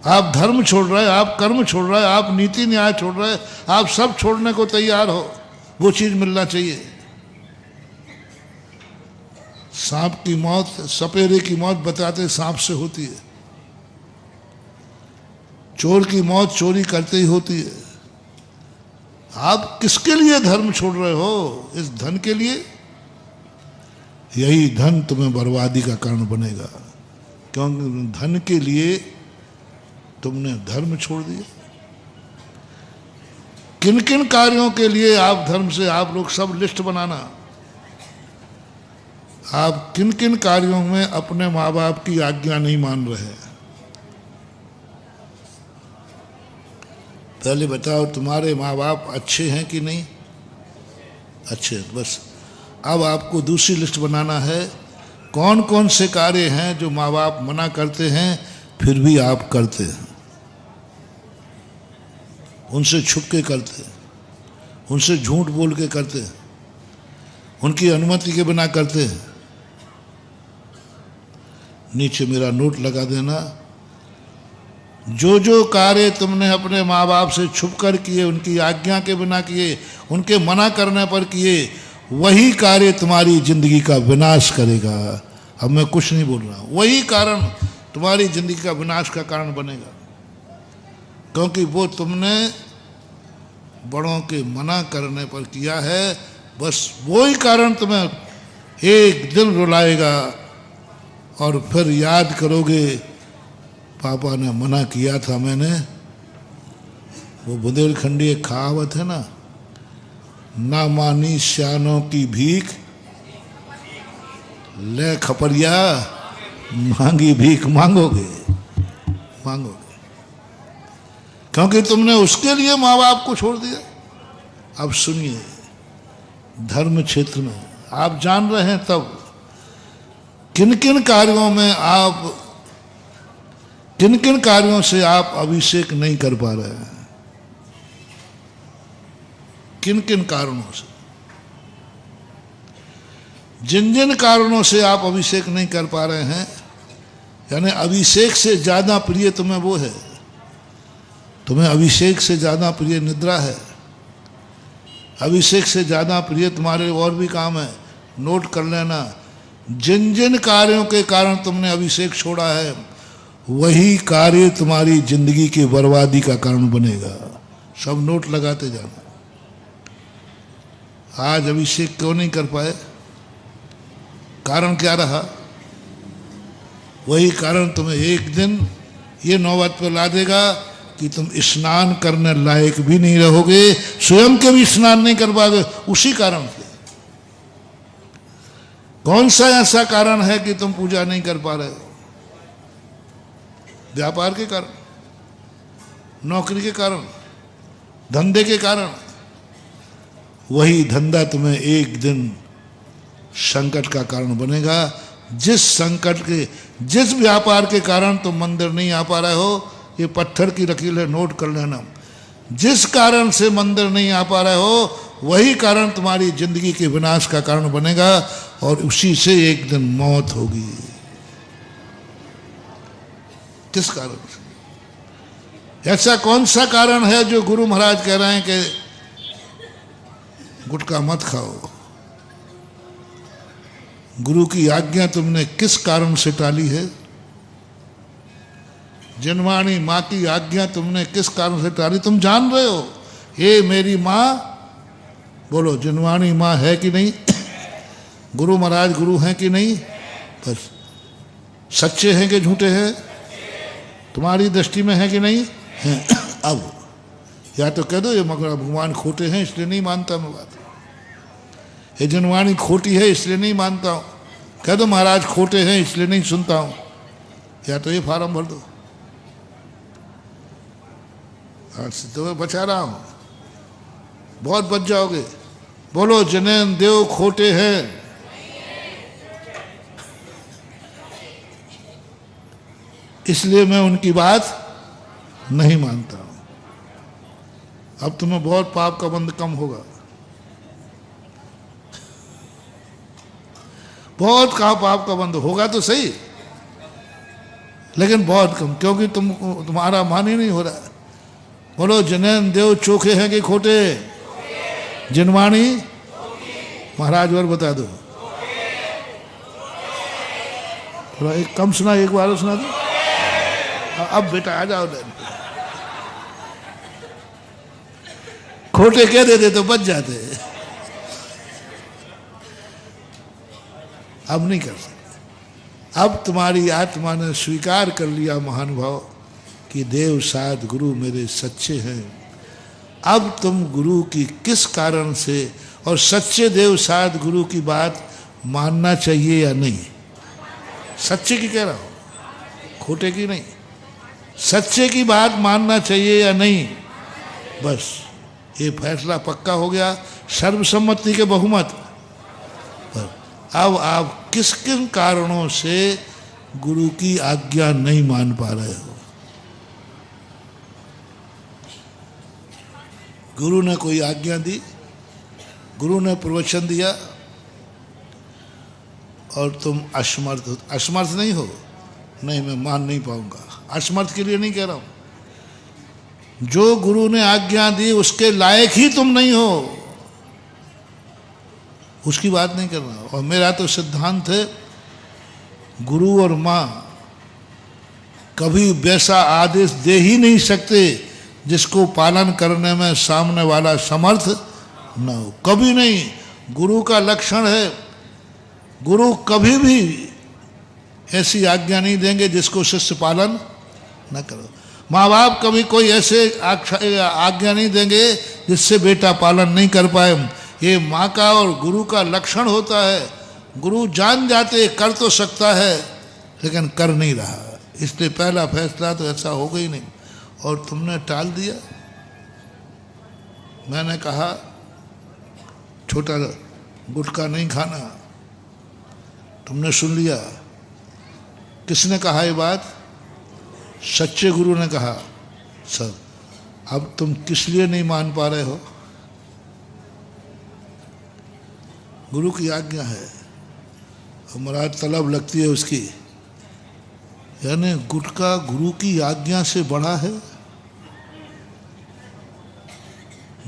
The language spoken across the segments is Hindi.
आप धर्म छोड़ रहे, आप कर्म छोड़ रहे, आप नीति न्याय छोड़ रहे, आप सब छोड़ने को तैयार हो, वो चीज मिलना चाहिए। सांप की मौत, सपेरे की मौत बताते सांप से होती है, चोर की मौत चोरी करते ही होती है। आप किसके लिए धर्म छोड़ रहे हो? इस धन के लिए? यही धन तुम्हें बर्बादी का कारण बनेगा, क्योंकि धन के लिए तुमने धर्म छोड़ दिया। किन किन कार्यों के लिए आप धर्म से, आप लोग सब लिस्ट बनाना, आप किन किन कार्यों में अपने माँ बाप की आज्ञा नहीं मान रहे हैं। पहले बताओ, तुम्हारे माँ बाप अच्छे हैं कि नहीं? अच्छे। बस अब आपको दूसरी लिस्ट बनाना है, कौन कौन से कार्य हैं जो माँ बाप मना करते हैं फिर भी आप करते हैं, उनसे छुप के करते हैं, उनसे झूठ बोल के करते हैं, उनकी अनुमति के बिना करते हैं। नीचे मेरा नोट लगा देना, जो जो कार्य तुमने अपने माँ बाप से छुप कर किए, उनकी आज्ञा के बिना किए, उनके मना करने पर किए, वही कार्य तुम्हारी जिंदगी का विनाश करेगा। अब मैं कुछ नहीं बोल रहा हूँ, वही कारण तुम्हारी जिंदगी का विनाश का कारण बनेगा, क्योंकि वो तुमने बड़ों के मना करने पर किया है। बस वही कारण तुम्हें एक दिन रुलाएगा और फिर याद करोगे, पापा ने मना किया था मैंने। वो बुंदेलखंडी एक कहावत है ना, ना मानी सियानों की भीख, ले खपरिया मांगी भीख मांगोगे, मांगोगे, क्योंकि तुमने उसके लिए माँ बाप को छोड़ दिया। अब सुनिए, धर्म क्षेत्र में आप जान रहे हैं तब किन किन कार्यों में आप, किन किन कार्यों से आप अभिषेक नहीं कर पा रहे हैं, किन किन कारणों से। जिन जिन कारणों से आप अभिषेक नहीं कर पा रहे हैं, यानी अभिषेक से ज्यादा प्रिय तुम्हें वो है, तुम्हें अभिषेक से ज्यादा प्रिय निद्रा है, अभिषेक से ज्यादा प्रिय तुम्हारे और भी काम है। नोट कर लेना, जिन जिन कार्यों के कारण तुमने अभिषेक छोड़ा है, वही कार्य तुम्हारी जिंदगी की बर्बादी का कारण बनेगा। सब नोट लगाते जाना। आज अभिषेक क्यों नहीं कर पाए? कारण क्या रहा? वही कारण तुम्हें एक दिन ये नौबत पर ला देगा कि तुम स्नान करने लायक भी नहीं रहोगे, स्वयं के भी स्नान नहीं कर पाओगे, उसी कारण से। कौन सा ऐसा कारण है कि तुम पूजा नहीं कर पा रहे हो? व्यापार के कारण, नौकरी के कारण, धंधे के कारण। वही धंधा तुम्हें एक दिन संकट का कारण बनेगा। जिस संकट के, जिस व्यापार के कारण तुम मंदिर नहीं आ पा रहे हो, ये पत्थर की लकीर है, नोट कर लेना। जिस कारण से मंदिर नहीं आ पा रहे हो, वही कारण तुम्हारी जिंदगी के विनाश का कारण बनेगा, और उसी से एक दिन मौत होगी। किस कारण से? ऐसा कौन सा कारण है जो गुरु महाराज कह रहे हैं कि गुटखा मत खाओ? गुरु की आज्ञा तुमने किस कारण से टाली है? जिनवाणी माँ की आज्ञा तुमने किस कारण से टाली? तुम जान रहे हो, हे मेरी माँ, बोलो जिनवाणी माँ है कि नहीं? गुरु महाराज गुरु हैं कि नहीं? बस सच्चे हैं कि झूठे हैं? तुम्हारी दृष्टि में है कि नहीं है? अब या तो कह दो ये मगर भगवान खोटे हैं इसलिए नहीं मानता मैं बात, ये जनवाणी खोटी है इसलिए नहीं मानता हूँ। कह दो महाराज खोटे हैं इसलिए नहीं सुनता हूँ, या तो ये फार्म भर दो। आज तो मैं बचा रहा हूँ, बहुत बच जाओगे। बोलो जनेन देव खोटे हैं। इसलिए मैं उनकी बात नहीं मानता हूं। अब तुम्हें बहुत पाप का बंध कम होगा, बहुत कहा पाप का बंध होगा तो सही। लेकिन बहुत कम, क्योंकि तुम्हारा मान ही नहीं हो रहा। बोलो जनेन देव चोखे हैं कि खोटे? जिनवाणी महाराज और बता दो थोड़ा, एक कम सुना, एक बार सुना दो। अब बेटा आ जाओ, खोटे कह देते तो बच जाते, अब नहीं कर सकते। अब तुम्हारी आत्मा ने स्वीकार कर लिया महानुभाव कि देव साध गुरु मेरे सच्चे हैं। अब तुम गुरु की किस कारण से और सच्चे देव साध गुरु की बात मानना चाहिए या नहीं? सच्चे की कह रहा हूं, खोटे की नहीं। सच्चे की बात मानना चाहिए या नहीं? बस ये फैसला पक्का हो गया सर्वसम्मति के बहुमत पर। अब आप किस किन कारणों से गुरु की आज्ञा नहीं मान पा रहे हो? गुरु ने कोई आज्ञा दी, गुरु ने प्रवचन दिया और तुम असमर्थ हो। असमर्थ नहीं हो, नहीं मैं मान नहीं पाऊंगा, असमर्थ के लिए नहीं कह रहा हूं। जो गुरु ने आज्ञा दी उसके लायक ही तुम नहीं हो, उसकी बात नहीं कर रहा। और मेरा तो सिद्धांत है, गुरु और माँ कभी वैसा आदेश दे ही नहीं सकते जिसको पालन करने में सामने वाला समर्थ न हो, कभी नहीं। गुरु का लक्षण है, गुरु कभी भी ऐसी आज्ञा नहीं देंगे जिसको शिष्य पालन न करो। माँ बाप कभी कोई ऐसे आज्ञा नहीं देंगे जिससे बेटा पालन नहीं कर पाए। ये माँ का और गुरु का लक्षण होता है। गुरु जान जाते कर तो सकता है लेकिन कर नहीं रहा, इसलिए पहला फैसला तो ऐसा हो गई नहीं। और तुमने टाल दिया। मैंने कहा छोटा गुटखा नहीं खाना, तुमने सुन लिया। किसने कहा ये बात? सच्चे गुरु ने कहा। सर अब तुम किस लिए नहीं मान पा रहे हो? गुरु की आज्ञा है, हमारा तलब लगती है उसकी। यानी गुटखा गुरु की आज्ञा से बड़ा है?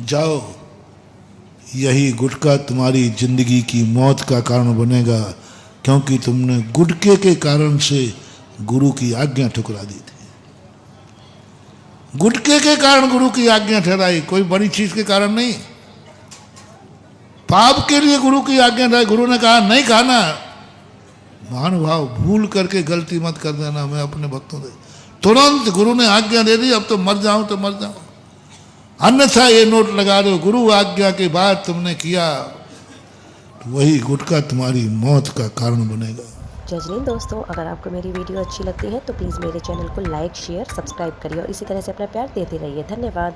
जाओ, यही गुटखा तुम्हारी जिंदगी की मौत का कारण बनेगा, क्योंकि तुमने गुटखे के कारण से गुरु की आज्ञा ठुकरा दी थी। गुटखे के कारण गुरु की आज्ञा ठहराई, कोई बड़ी चीज के कारण नहीं। पाप के लिए गुरु की आज्ञा ठहराई। गुरु ने कहा नहीं खाना। महानुभाव भूल करके गलती मत कर देना। मैं अपने भक्तों से तुरंत गुरु ने आज्ञा दे दी, अब तो मर जाऊं तो मर जाऊं, अन्यथा ये नोट लगा दो, गुरु आज्ञा के बाद तुमने किया तो वही गुटखा तुम्हारी मौत का कारण बनेगा। जय हिंद दोस्तों, अगर आपको मेरी वीडियो अच्छी लगती है तो प्लीज़ मेरे चैनल को लाइक शेयर सब्सक्राइब करिए और इसी तरह से अपना प्यार देते रहिए। धन्यवाद।